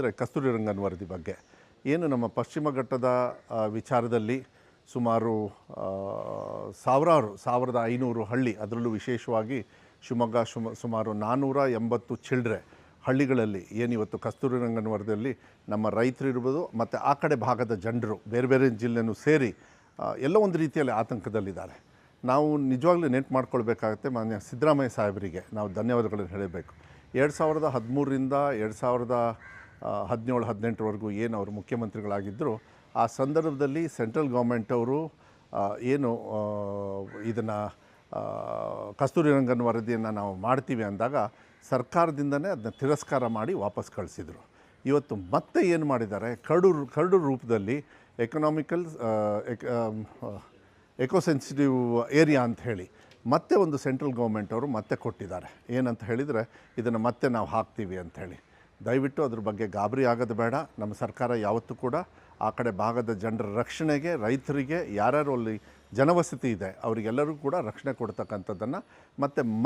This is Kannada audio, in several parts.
ಕಸ್ತೂರಿ ರಂಗನ್ ವರದಿ ಬಗ್ಗೆ ಏನು ನಮ್ಮ ಪಶ್ಚಿಮ ಘಟ್ಟದ ವಿಚಾರದಲ್ಲಿ ಸುಮಾರು ಸಾವಿರಾರು 1500 ಹಳ್ಳಿ, ಅದರಲ್ಲೂ ವಿಶೇಷವಾಗಿ ಶಿವಮೊಗ್ಗ ಸುಮಾರು 480 ಚಿಲ್ಡ್ರೆ ಹಳ್ಳಿಗಳಲ್ಲಿ ಏನಿವತ್ತು ಕಸ್ತೂರಿ ರಂಗನ್ ವರದಿಯಲ್ಲಿ ನಮ್ಮ ರೈತರಿರ್ಬೋದು ಮತ್ತು ಆ ಕಡೆ ಭಾಗದ ಜನರು ಬೇರೆ ಬೇರೆ ಜಿಲ್ಲೆನೂ ಸೇರಿ ಎಲ್ಲೋ ಒಂದು ರೀತಿಯಲ್ಲಿ ಆತಂಕದಲ್ಲಿದ್ದಾರೆ. ನಾವು ನಿಜವಾಗ್ಲೂ ನೆನ್ಪು ಮಾಡ್ಕೊಳ್ಬೇಕಾಗುತ್ತೆ, ಮಾನ್ಯ ಸಿದ್ದರಾಮಯ್ಯ ಸಾಹೇಬರಿಗೆ ನಾವು ಧನ್ಯವಾದಗಳನ್ನು ಹೇಳಬೇಕು. 2013ರಿಂದ 2017-18ವರೆಗೂ ಏನು ಅವರು ಮುಖ್ಯಮಂತ್ರಿಗಳಾಗಿದ್ದರು, ಆ ಸಂದರ್ಭದಲ್ಲಿ ಸೆಂಟ್ರಲ್ ಗೌರ್ಮೆಂಟ್ ಅವರು ಏನು ಇದನ್ನು ಕಸ್ತೂರಿ ರಂಗನ್ ವರದಿಯನ್ನು ನಾವು ಮಾಡ್ತೀವಿ ಅಂದಾಗ ಸರ್ಕಾರದಿಂದನೇ ಅದನ್ನ ತಿರಸ್ಕಾರ ಮಾಡಿ ವಾಪಸ್ ಕಳಿಸಿದರು. ಇವತ್ತು ಮತ್ತೆ ಏನು ಮಾಡಿದ್ದಾರೆ, ಕರಡು ರೂಪದಲ್ಲಿ ಎಕೋಸೆನ್ಸಿಟಿವ್ ಏರಿಯಾ ಅಂತ ಹೇಳಿ ಮತ್ತೆ ಒಂದು ಸೆಂಟ್ರಲ್ ಗೌರ್ಮೆಂಟ್ ಅವರು ಮತ್ತೆ ಕೊಟ್ಟಿದ್ದಾರೆ. ಏನಂತ ಹೇಳಿದರೆ ಇದನ್ನು ಮತ್ತೆ ನಾವು ಹಾಕ್ತೀವಿ ಅಂಥೇಳಿ. ದಯವಿಟ್ಟು ಅದ್ರ ಬಗ್ಗೆ ಗಾಬರಿ ಆಗೋದು ಬೇಡ. ನಮ್ಮ ಸರ್ಕಾರ ಯಾವತ್ತೂ ಕೂಡ ಆ ಕಡೆ ಭಾಗದ ಜನರ ರಕ್ಷಣೆಗೆ, ರೈತರಿಗೆ, ಯಾರ್ಯಾರು ಅಲ್ಲಿ ಜನವಸತಿ ಇದೆ ಅವರಿಗೆಲ್ಲರಿಗೂ ಕೂಡ ರಕ್ಷಣೆ ಕೊಡ್ತಕ್ಕಂಥದ್ದನ್ನು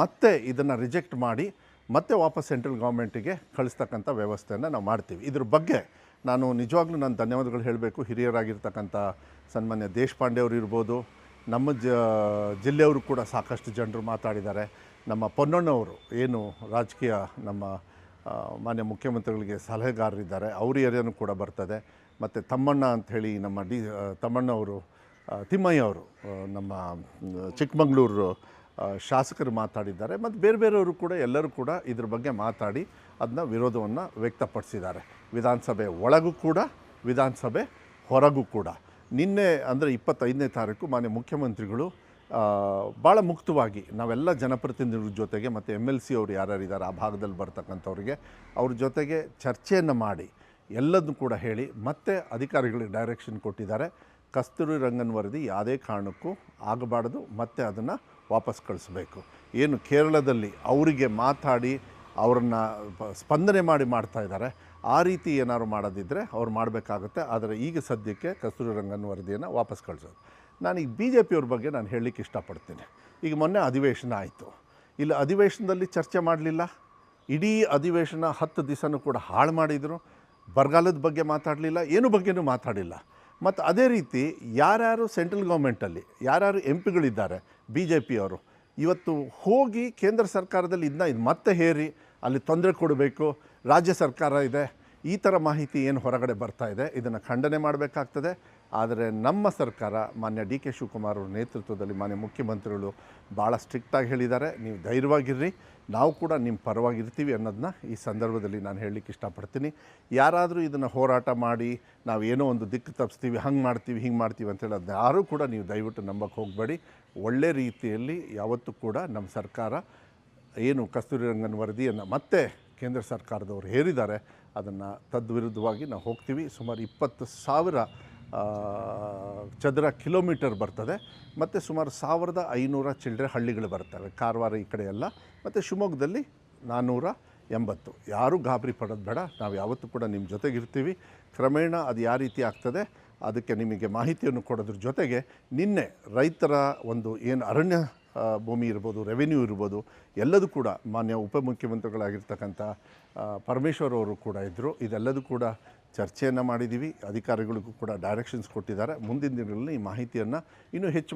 ಮತ್ತೆ ಇದನ್ನು ರಿಜೆಕ್ಟ್ ಮಾಡಿ ಮತ್ತೆ ವಾಪಸ್ ಸೆಂಟ್ರಲ್ ಗೌರ್ಮೆಂಟಿಗೆ ಕಳಿಸ್ತಕ್ಕಂಥ ವ್ಯವಸ್ಥೆಯನ್ನು ನಾವು ಮಾಡ್ತೀವಿ. ಇದ್ರ ಬಗ್ಗೆ ನಾನು ನಿಜವಾಗ್ಲೂ ನಾನು ಧನ್ಯವಾದಗಳು ಹೇಳಬೇಕು. ಹಿರಿಯರಾಗಿರ್ತಕ್ಕಂಥ ಸನ್ಮಾನ್ಯ ದೇಶಪಾಂಡೆ ಅವರು ಇರ್ಬೋದು, ನಮ್ಮ ಜಿಲ್ಲೆಯವರು ಕೂಡ ಸಾಕಷ್ಟು ಜನರು ಮಾತಾಡಿದ್ದಾರೆ. ನಮ್ಮ ಪೊನ್ನಣ್ಣವರು ಏನು ರಾಜಕೀಯ ನಮ್ಮ ಮಾನ್ಯ ಮುಖ್ಯಮಂತ್ರಿಗಳಿಗೆ ಸಲಹೆಗಾರರಿದ್ದಾರೆ, ಅವ್ರ ಏರಿಯಾನೂ ಕೂಡ ಬರ್ತದೆ. ಮತ್ತು ತಮ್ಮಣ್ಣ ಅಂಥೇಳಿ ನಮ್ಮ ತಮ್ಮಣ್ಣವರು, ತಿಮ್ಮಯ್ಯ ಅವರು ನಮ್ಮ ಚಿಕ್ಕಮಗಳೂರು ಶಾಸಕರು ಮಾತಾಡಿದ್ದಾರೆ. ಮತ್ತು ಬೇರೆ ಬೇರೆಯವರು ಕೂಡ ಎಲ್ಲರೂ ಕೂಡ ಇದ್ರ ಬಗ್ಗೆ ಮಾತಾಡಿ ಅದನ್ನ ವಿರೋಧವನ್ನು ವ್ಯಕ್ತಪಡಿಸಿದ್ದಾರೆ. ವಿಧಾನಸಭೆ ಒಳಗೂ ಕೂಡ, ವಿಧಾನಸಭೆ ಹೊರಗೂ ಕೂಡ. ನಿನ್ನೆ ಅಂದರೆ 25ನೇ ತಾರೀಕು ಮಾನ್ಯ ಮುಖ್ಯಮಂತ್ರಿಗಳು ಭಾಳ ಮುಕ್ತವಾಗಿ ನಾವೆಲ್ಲ ಜನಪ್ರತಿನಿಧಿಗಳ ಜೊತೆಗೆ ಮತ್ತು MLC ಅವರು ಯಾರ್ಯಾರಿದ್ದಾರೆ ಆ ಭಾಗದಲ್ಲಿ ಬರ್ತಕ್ಕಂಥವ್ರಿಗೆ ಅವ್ರ ಜೊತೆಗೆ ಚರ್ಚೆಯನ್ನು ಮಾಡಿ ಎಲ್ಲದನ್ನು ಕೂಡ ಹೇಳಿ ಮತ್ತೆ ಅಧಿಕಾರಿಗಳಿಗೆ ಡೈರೆಕ್ಷನ್ ಕೊಟ್ಟಿದ್ದಾರೆ. ಕಸ್ತೂರಿ ರಂಗನ್ ವರದಿ ಯಾವುದೇ ಕಾರಣಕ್ಕೂ ಆಗಬಾರ್ದು, ಮತ್ತೆ ಅದನ್ನು ವಾಪಸ್ ಕಳಿಸ್ಬೇಕು. ಏನು ಕೇರಳದಲ್ಲಿ ಅವರಿಗೆ ಮಾತಾಡಿ ಅವರನ್ನು ಸ್ಪಂದನೆ ಮಾಡಿ ಮಾಡ್ತಾ ಇದ್ದಾರೆ, ಆ ರೀತಿ ಏನಾದ್ರು ಮಾಡೋದಿದ್ದರೆ ಅವ್ರು ಮಾಡಬೇಕಾಗುತ್ತೆ. ಆದರೆ ಈಗ ಸದ್ಯಕ್ಕೆ ಕಸ್ತೂರಿ ರಂಗನ್ ವರದಿಯನ್ನು ವಾಪಸ್ ಕಳಿಸೋದು. ನಾನೀಗ BJPಯವ್ರ ಬಗ್ಗೆ ನಾನು ಹೇಳಲಿಕ್ಕೆ ಇಷ್ಟಪಡ್ತೀನಿ. ಈಗ ಮೊನ್ನೆ ಅಧಿವೇಶನ ಆಯಿತು, ಇಲ್ಲಿ ಅಧಿವೇಶನದಲ್ಲಿ ಚರ್ಚೆ ಮಾಡಲಿಲ್ಲ. ಇಡೀ ಅಧಿವೇಶನ 10 ದಿವಸನೂ ಕೂಡ ಹಾಳು ಮಾಡಿದರು. ಬರಗಾಲದ ಬಗ್ಗೆ ಮಾತಾಡಲಿಲ್ಲ, ಏನು ಬಗ್ಗೆನೂ ಮಾತಾಡಿಲ್ಲ. ಮತ್ತು ಅದೇ ರೀತಿ ಯಾರ್ಯಾರು ಸೆಂಟ್ರಲ್ ಗೌರ್ಮೆಂಟಲ್ಲಿ ಯಾರ್ಯಾರು MPಗಳಿದ್ದಾರೆ BJPಯವರು, ಇವತ್ತು ಹೋಗಿ ಕೇಂದ್ರ ಸರ್ಕಾರದಲ್ಲಿ ಇದು ಮತ್ತೆ ಹೇರಿ ಅಲ್ಲಿ ತೊಂದರೆ ಕೊಡಬೇಕು, ರಾಜ್ಯ ಸರ್ಕಾರ ಇದೆ, ಈ ಥರ ಮಾಹಿತಿ ಏನು ಹೊರಗಡೆ ಬರ್ತಾ ಇದೆ, ಇದನ್ನು ಖಂಡನೆ ಮಾಡಬೇಕಾಗ್ತದೆ. ಆದರೆ ನಮ್ಮ ಸರ್ಕಾರ ಮಾನ್ಯ DK ಶಿವಕುಮಾರ್ ಅವ್ರ ನೇತೃತ್ವದಲ್ಲಿ ಮಾನ್ಯ ಮುಖ್ಯಮಂತ್ರಿಗಳು ಭಾಳ ಸ್ಟ್ರಿಕ್ಟಾಗಿ ಹೇಳಿದ್ದಾರೆ, ನೀವು ಧೈರ್ಯವಾಗಿರ್ರಿ, ನಾವು ಕೂಡ ನಿಮ್ಮ ಪರವಾಗಿರ್ತೀವಿ ಅನ್ನೋದನ್ನ ಈ ಸಂದರ್ಭದಲ್ಲಿ ನಾನು ಹೇಳಲಿಕ್ಕೆ ಇಷ್ಟಪಡ್ತೀನಿ. ಯಾರಾದರೂ ಇದನ್ನು ಹೋರಾಟ ಮಾಡಿ ನಾವು ಏನೋ ಒಂದು ದಿಕ್ಕು ತಪ್ಪಿಸ್ತೀವಿ, ಹಂಗೆ ಮಾಡ್ತೀವಿ, ಹಿಂಗೆ ಮಾಡ್ತೀವಿ ಅಂತೇಳಿ ಅದನ್ನ ಯಾರೂ ಕೂಡ ನೀವು ದಯವಿಟ್ಟು ನಂಬಕ್ಕೆ ಹೋಗಬೇಡಿ. ಒಳ್ಳೆ ರೀತಿಯಲ್ಲಿ ಯಾವತ್ತೂ ಕೂಡ ನಮ್ಮ ಸರ್ಕಾರ ಏನು ಕಸ್ತೂರಿ ರಂಗನ್ ವರದಿಯನ್ನು ಮತ್ತೆ ಕೇಂದ್ರ ಸರ್ಕಾರದವರು ಹೇರಿದ್ದಾರೆ ಅದನ್ನು ತದ್ವಿರುದ್ಧವಾಗಿ ನಾವು ಹೋಗ್ತೀವಿ. ಸುಮಾರು 20,000 ಚದರ ಕಿಲೋಮೀಟರ್ ಬರ್ತದೆ. ಮತ್ತು ಸುಮಾರು 1500 ಚಿಲ್ಡ್ರೆ ಹಳ್ಳಿಗಳು ಬರ್ತವೆ, ಕಾರವಾರ ಈ ಕಡೆ ಎಲ್ಲ. ಮತ್ತು ಶಿವಮೊಗ್ಗದಲ್ಲಿ 480. ಯಾರೂ ಗಾಬರಿ ಪಡೋದು ಬೇಡ, ನಾವು ಯಾವತ್ತೂ ಕೂಡ ನಿಮ್ಮ ಜೊತೆಗಿರ್ತೀವಿ. ಕ್ರಮೇಣ ಅದು ಯಾವ ರೀತಿ ಆಗ್ತದೆ ಅದಕ್ಕೆ ನಿಮಗೆ ಮಾಹಿತಿಯನ್ನು ಕೊಡೋದ್ರ ಜೊತೆಗೆ ನಿನ್ನೆ ರೈತರ ಒಂದು ಏನು ಅರಣ್ಯ ಭೂಮಿ ಇರ್ಬೋದು, ರೆವೆನ್ಯೂ ಇರ್ಬೋದು, ಎಲ್ಲದೂ ಕೂಡ ಮಾನ್ಯ ಉಪಮುಖ್ಯಮಂತ್ರಿಗಳಾಗಿರ್ತಕ್ಕಂಥ ಪರಮೇಶ್ವರ್ ಅವರು ಕೂಡ ಇದ್ದರು. ಇದೆಲ್ಲದೂ ಕೂಡ ಚರ್ಚೆಯನ್ನು ಮಾಡಿದ್ದೀವಿ. ಅಧಿಕಾರಿಗಳಿಗೂ ಕೂಡ ಡೈರೆಕ್ಷನ್ಸ್ ಕೊಟ್ಟಿದ್ದಾರೆ. ಮುಂದಿನ ದಿನಗಳಲ್ಲಿ ಈ ಮಾಹಿತಿಯನ್ನು ಇನ್ನೂ ಹೆಚ್ಚು